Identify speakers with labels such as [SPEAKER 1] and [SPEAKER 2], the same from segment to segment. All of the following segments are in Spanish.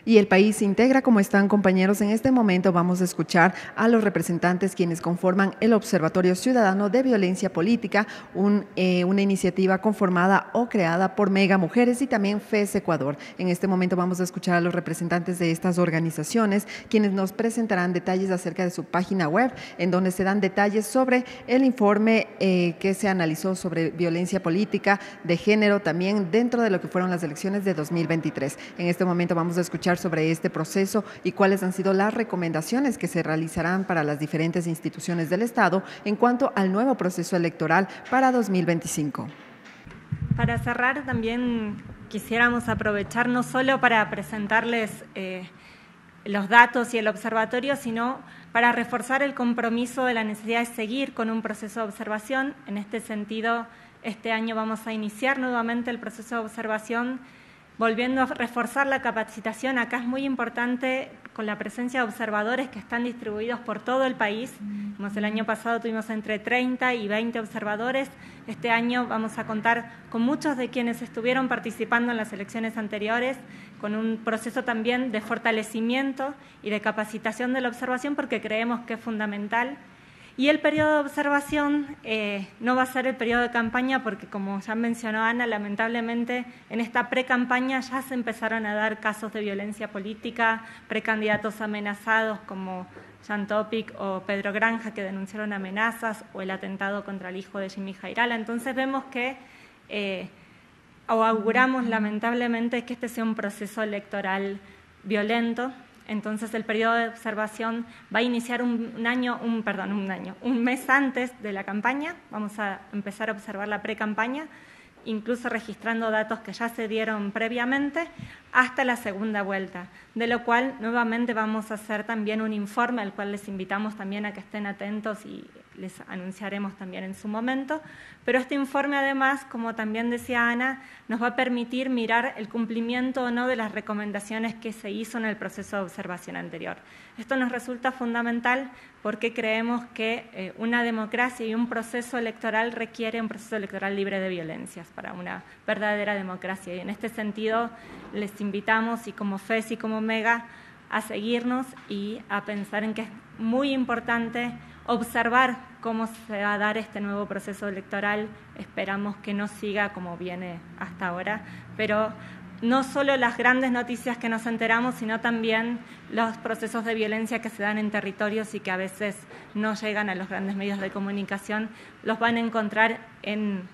[SPEAKER 1] Y el país se integra. ¿Cómo están, compañeros? En este momento vamos a escuchar a los representantes quienes conforman el Observatorio Ciudadano de Violencia Política, una iniciativa conformada o creada por Mega Mujeres y también FES Ecuador. En este momento vamos a escuchar a los representantes de estas organizaciones, quienes nos presentarán detalles acerca de su página web, en donde se dan detalles sobre el informe que se analizó sobre violencia política de género, también dentro de lo que fueron las elecciones de 2023. En este momento vamos a escuchar sobre este proceso y cuáles han sido las recomendaciones que se realizarán para las diferentes instituciones del Estado en cuanto al nuevo proceso electoral para 2025.
[SPEAKER 2] Para cerrar, también quisiéramos aprovechar no solo para presentarles los datos y el observatorio, sino para reforzar el compromiso de la necesidad de seguir con un proceso de observación. En este sentido, este año vamos a iniciar nuevamente el proceso de observación, volviendo a reforzar la capacitación. Acá es muy importante con la presencia de observadores que están distribuidos por todo el país. El año pasado tuvimos entre 30 y 20 observadores. Este año vamos a contar con muchos de quienes estuvieron participando en las elecciones anteriores, con un proceso también de fortalecimiento y de capacitación de la observación, porque creemos que es fundamental. Y el periodo de observación no va a ser el periodo de campaña porque, como ya mencionó Ana, lamentablemente en esta pre-campaña ya se empezaron a dar casos de violencia política, precandidatos amenazados como Jan Topic o Pedro Granja, que denunciaron amenazas, o el atentado contra el hijo de Jimmy Jairala. Entonces vemos que, o auguramos lamentablemente, que este sea un proceso electoral violento. Entonces el periodo de observación va a iniciar un mes antes de la campaña. Vamos a empezar a observar la pre-campaña, incluso registrando datos que ya se dieron previamente, hasta la segunda vuelta, de lo cual nuevamente vamos a hacer también un informe al cual les invitamos también a que estén atentos y les anunciaremos también en su momento. Pero este informe, además, como también decía Ana, nos va a permitir mirar el cumplimiento o no de las recomendaciones que se hizo en el proceso de observación anterior. Esto nos resulta fundamental porque creemos que una democracia y un proceso electoral requiere un proceso electoral libre de violencias para una verdadera democracia. Y en este sentido les invitamos, y como FES y como Mega, a seguirnos y a pensar en que es muy importante observar cómo se va a dar este nuevo proceso electoral. Esperamos que no siga como viene hasta ahora, pero no solo las grandes noticias que nos enteramos, sino también los procesos de violencia que se dan en territorios y que a veces no llegan a los grandes medios de comunicación, los van a encontrar en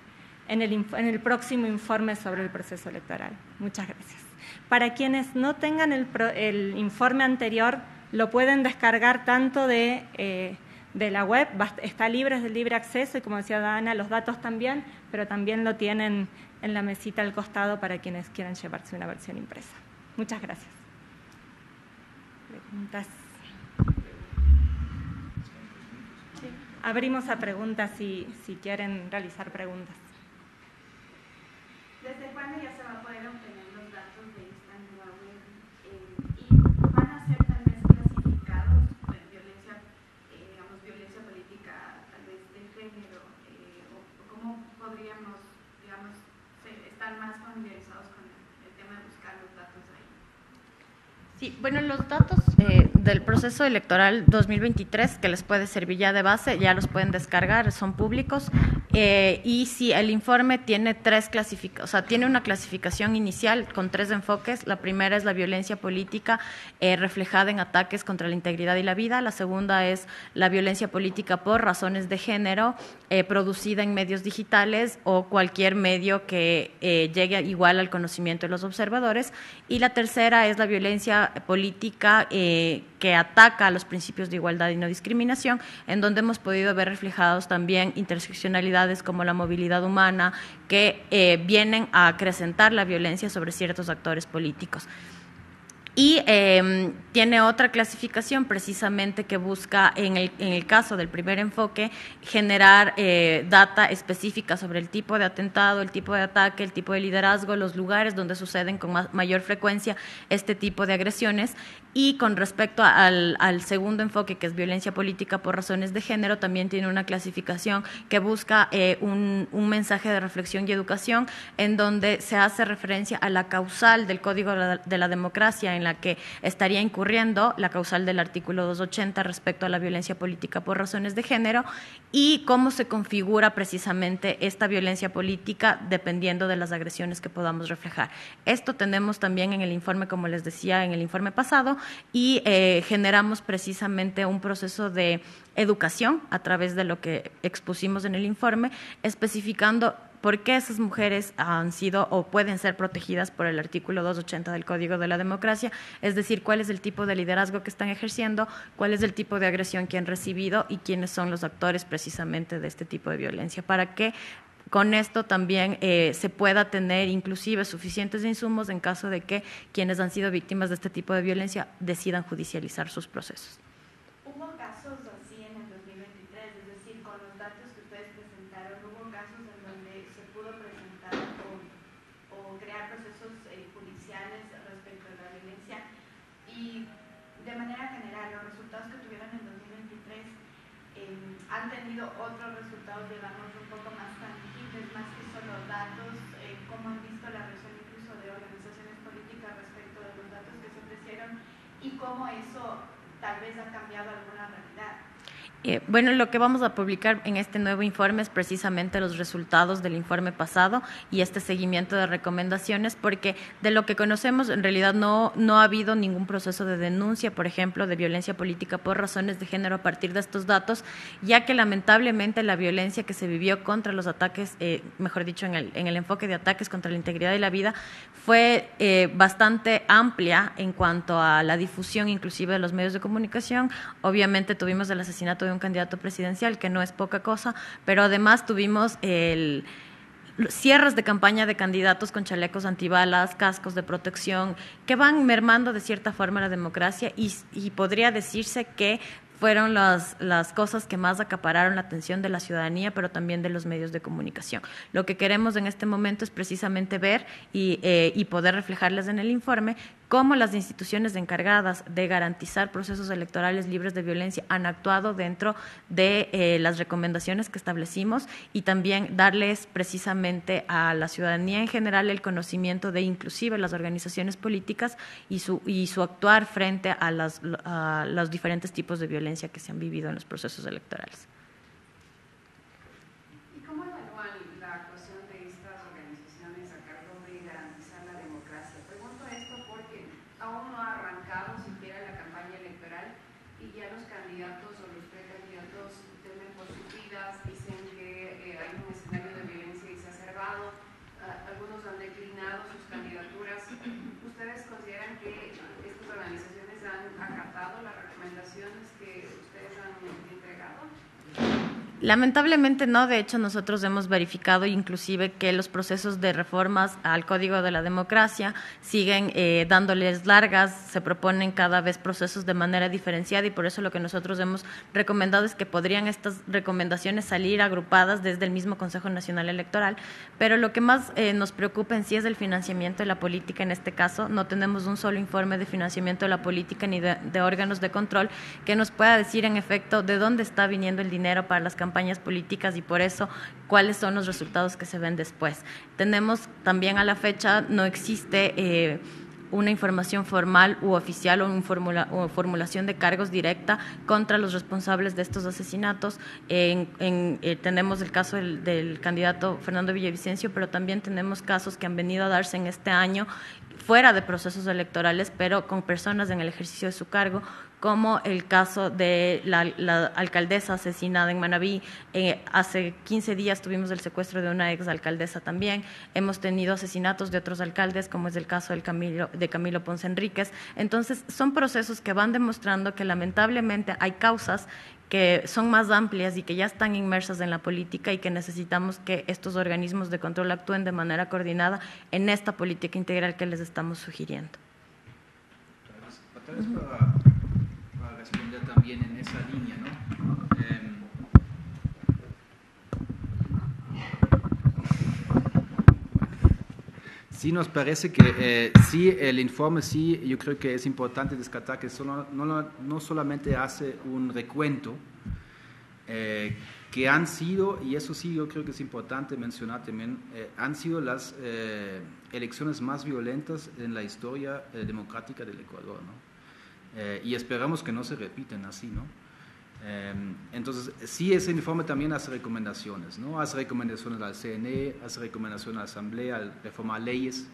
[SPEAKER 2] el próximo informe sobre el proceso electoral. Muchas gracias. Para quienes no tengan el informe anterior, lo pueden descargar tanto de la web, está libre, es de libre acceso, y como decía Dana, los datos también, pero también lo tienen en la mesita al costado para quienes quieran llevarse una versión impresa. Muchas gracias. ¿Preguntas? Sí. Abrimos a preguntas si quieren realizar preguntas.
[SPEAKER 3] ¿Desde cuándo ya se va a poder obtener los datos de esta nueva web? ¿Y van a ser tal vez clasificados en violencia, violencia política, tal vez de género? ¿O cómo podríamos, estar más familiarizados con el tema de buscar los datos ahí?
[SPEAKER 4] Sí, bueno, los datos del proceso electoral 2023, que les puede servir ya de base, ya los pueden descargar, son públicos. Y sí, el informe tiene tiene una clasificación inicial con 3 enfoques. La primera es la violencia política reflejada en ataques contra la integridad y la vida. La segunda es la violencia política por razones de género producida en medios digitales o cualquier medio que llegue igual al conocimiento de los observadores. Y la tercera es la violencia política que ataca a los principios de igualdad y no discriminación, en donde hemos podido ver reflejados también interseccionalidades como la movilidad humana, que vienen a acrecentar la violencia sobre ciertos actores políticos. Y tiene otra clasificación precisamente que busca, en el caso del primer enfoque, generar data específica sobre el tipo de atentado, el tipo de ataque, el tipo de liderazgo, los lugares donde suceden con mayor frecuencia este tipo de agresiones. Y con respecto al segundo enfoque, que es violencia política por razones de género, también tiene una clasificación que busca un mensaje de reflexión y educación, en donde se hace referencia a la causal del Código de la Democracia en en la que estaría incurriendo la causal del artículo 280 respecto a la violencia política por razones de género y cómo se configura precisamente esta violencia política dependiendo de las agresiones que podamos reflejar. Esto tenemos también en el informe, como les decía, en el informe pasado, y generamos precisamente un proceso de educación a través de lo que expusimos en el informe, especificando por qué esas mujeres han sido o pueden ser protegidas por el artículo 280 del Código de la Democracia, es decir, cuál es el tipo de liderazgo que están ejerciendo, cuál es el tipo de agresión que han recibido y quiénes son los actores precisamente de este tipo de violencia, para que con esto también se pueda tener inclusive suficientes insumos en caso de que quienes han sido víctimas de este tipo de violencia decidan judicializar sus procesos.
[SPEAKER 3] ¿Hubo casos así en el 2023? Es decir, con los datos que ustedes presentaron, ¿hubo casos en donde se pudo presentar o crear procesos judiciales respecto a la violencia? Y de manera general, los resultados que tuvieron en 2023 han tenido otros resultados, digamos, un poco más tangibles, más que solo datos, cómo han visto la reacción incluso de organizaciones políticas respecto de los datos que se ofrecieron y cómo eso tal vez ha cambiado alguna realidad.
[SPEAKER 4] Bueno, lo que vamos a publicar en este nuevo informe es precisamente los resultados del informe pasado y este seguimiento de recomendaciones, porque de lo que conocemos en realidad no ha habido ningún proceso de denuncia, por ejemplo, de violencia política por razones de género a partir de estos datos, ya que lamentablemente la violencia que se vivió contra los ataques, mejor dicho, en el enfoque de ataques contra la integridad y la vida, fue bastante amplia en cuanto a la difusión inclusive de los medios de comunicación. Obviamente tuvimos el asesinato de un candidato presidencial, que no es poca cosa, pero además tuvimos cierres de campaña de candidatos con chalecos antibalas, cascos de protección, que van mermando de cierta forma la democracia y podría decirse que fueron las cosas que más acapararon la atención de la ciudadanía, pero también de los medios de comunicación. Lo que queremos en este momento es precisamente ver y poder reflejarles en el informe cómo las instituciones encargadas de garantizar procesos electorales libres de violencia han actuado dentro de las recomendaciones que establecimos y también darles precisamente a la ciudadanía en general el conocimiento de inclusive las organizaciones políticas y su actuar frente a los diferentes tipos de violencia que se han vivido en los procesos electorales.
[SPEAKER 5] ¿Y cómo evalúan la actuación de estas organizaciones a cargo de garantizar la democracia? Pregunto esto porque aún no ha arrancado siquiera la campaña electoral y ya los candidatos o los precandidatos temen por sus vidas, dicen que hay un escenario de violencia exacerbado, algunos han declinado sus candidaturas. ¿Ustedes consideran que estas organizaciones han acatado las recomendaciones que ustedes han entregado?
[SPEAKER 4] Lamentablemente no, de hecho nosotros hemos verificado inclusive que los procesos de reformas al Código de la Democracia siguen dándoles largas, se proponen cada vez procesos de manera diferenciada y por eso lo que nosotros hemos recomendado es que podrían estas recomendaciones salir agrupadas desde el mismo Consejo Nacional Electoral, pero lo que más nos preocupa en sí es el financiamiento de la política. En este caso no tenemos un solo informe de financiamiento de la política ni de órganos de control que nos pueda decir en efecto de dónde está viniendo el dinero para las campañas políticas y por eso cuáles son los resultados que se ven después. Tenemos también a la fecha, no existe una información formal u oficial o formulación de cargos directa contra los responsables de estos asesinatos. Tenemos el caso del candidato Fernando Villavicencio, pero también tenemos casos que han venido a darse en este año fuera de procesos electorales, pero con personas en el ejercicio de su cargo, como el caso de la alcaldesa asesinada en Manabí. Hace 15 días tuvimos el secuestro de una exalcaldesa también. Hemos tenido asesinatos de otros alcaldes, como es el caso de Camilo Ponce Enríquez. Entonces, son procesos que van demostrando que lamentablemente hay causas que son más amplias y que ya están inmersas en la política y que necesitamos que estos organismos de control actúen de manera coordinada en esta política integral que les estamos sugiriendo.
[SPEAKER 6] Tal vez para responder también en esa línea, ¿no? Sí, nos parece que sí, el informe sí, yo creo que es importante destacar que no solamente hace un recuento que han sido, y eso sí yo creo que es importante mencionar también, han sido las elecciones más violentas en la historia democrática del Ecuador, ¿no? Y esperamos que no se repiten así, ¿no? Entonces, sí, ese informe también hace recomendaciones, ¿no? Hace recomendaciones al CNE, hace recomendaciones a la Asamblea, a reformar leyes,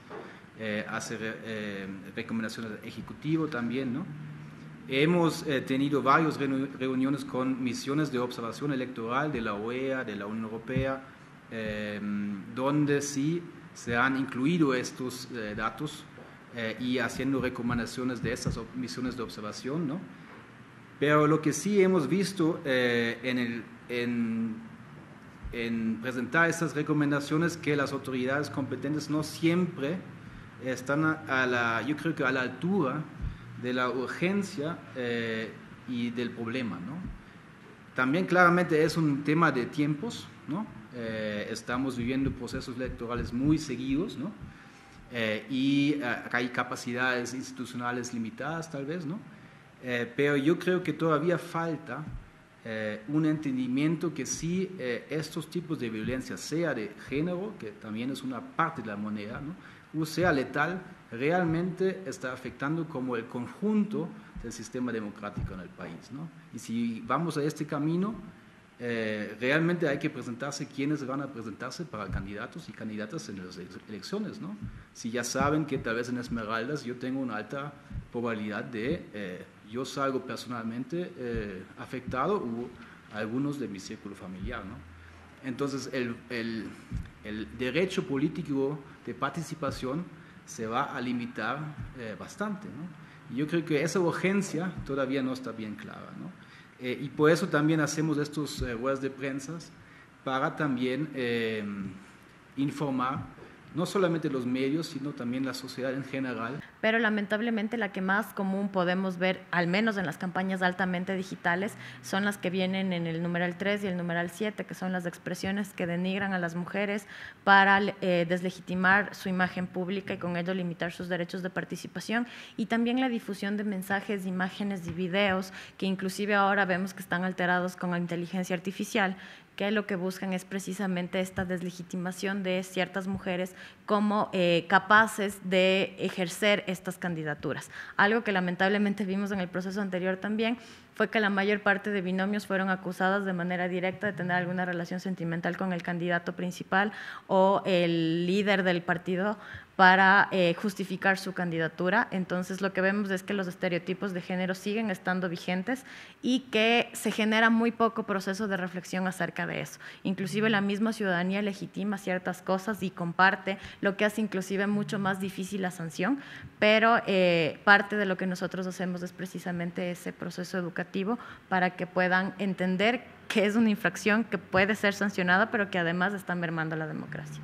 [SPEAKER 6] hace recomendaciones al Ejecutivo también, ¿no? Hemos tenido varias reuniones con misiones de observación electoral de la OEA, de la Unión Europea, donde sí se han incluido estos datos y haciendo recomendaciones de estas misiones de observación, ¿no? Pero lo que sí hemos visto en presentar estas recomendaciones, que las autoridades competentes no siempre están yo creo que a la altura de la urgencia y del problema, ¿no? También claramente es un tema de tiempos, ¿no? Estamos viviendo procesos electorales muy seguidos, ¿no? Y hay capacidades institucionales limitadas tal vez, ¿no? Pero yo creo que todavía falta un entendimiento que sí estos tipos de violencia, sea de género, que también es una parte de la moneda, ¿no? O sea letal, realmente está afectando como el conjunto del sistema democrático en el país, ¿no? Y si vamos a este camino, realmente hay que presentarse quienes van a presentarse para candidatos y candidatas en las elecciones, ¿no? Si ya saben que tal vez en Esmeraldas yo tengo una alta probabilidad de, yo salgo personalmente afectado o algunos de mi círculo familiar, ¿no? Entonces el derecho político de participación se va a limitar bastante, ¿no? Y yo creo que esa urgencia todavía no está bien clara, ¿no? Y por eso también hacemos estos ruedas de prensa para también informar no solamente los medios, sino también la sociedad en general.
[SPEAKER 4] Pero lamentablemente la que más común podemos ver, al menos en las campañas altamente digitales, son las que vienen en el numeral 3 y el numeral 7, que son las expresiones que denigran a las mujeres para deslegitimar su imagen pública y con ello limitar sus derechos de participación, y también la difusión de mensajes, imágenes y videos que inclusive ahora vemos que están alterados con la inteligencia artificial, que lo que buscan es precisamente esta deslegitimación de ciertas mujeres como capaces de ejercer estas candidaturas. Algo que lamentablemente vimos en el proceso anterior también fue que la mayor parte de binomios fueron acusadas de manera directa de tener alguna relación sentimental con el candidato principal o el líder del partido para justificar su candidatura. Entonces, lo que vemos es que los estereotipos de género siguen estando vigentes y que se genera muy poco proceso de reflexión acerca de eso. Inclusive la misma ciudadanía legitima ciertas cosas y comparte, lo que hace inclusive mucho más difícil la sanción, pero parte de lo que nosotros hacemos es precisamente ese proceso educativo para que puedan entender que es una infracción que puede ser sancionada, pero que además está mermando la democracia.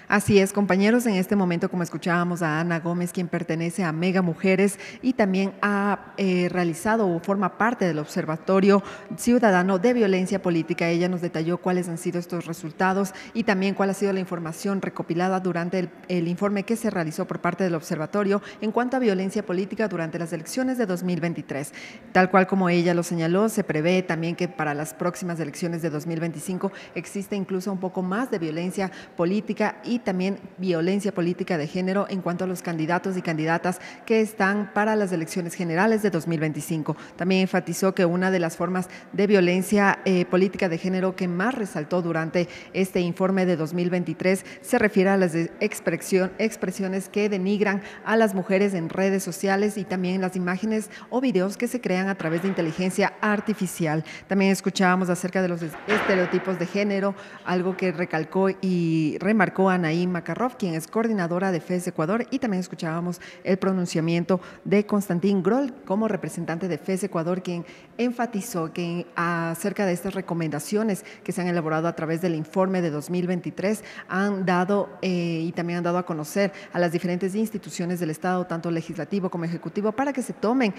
[SPEAKER 1] Así es, compañeros, en este momento, como escuchábamos a Ana Gómez, quien pertenece a Mega Mujeres y también ha realizado o forma parte del Observatorio Ciudadano de Violencia Política. Ella nos detalló cuáles han sido estos resultados y también cuál ha sido la información recopilada durante el informe que se realizó por parte del observatorio en cuanto a violencia política durante las elecciones de 2023. Tal cual como ella lo señaló, se prevé también que para las próximas elecciones de 2025 existe incluso un poco más de violencia política y también violencia política de género en cuanto a los candidatos y candidatas que están para las elecciones generales de 2025. También enfatizó que una de las formas de violencia política de género que más resaltó durante este informe de 2023 se refiere a las expresiones que denigran a las mujeres en redes sociales y también las imágenes o videos que se crean a través de inteligencia artificial. También escuchábamos acerca de los estereotipos de género, algo que recalcó y remarcó Anaí Makarov, quien es coordinadora de FES Ecuador, y también escuchábamos el pronunciamiento de Constantín Groll como representante de FES Ecuador, quien enfatizó que acerca de estas recomendaciones que se han elaborado a través del informe de 2023 han dado y también han dado a conocer a las diferentes instituciones del Estado, tanto legislativo como ejecutivo, para que se tomen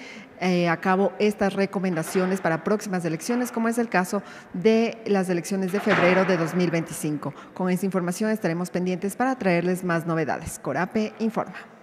[SPEAKER 1] a cabo estas recomendaciones para próximas elecciones, como es el caso de las elecciones de febrero de 2025. Con esta información estaremos pendientes para traerles más novedades. Corape informa.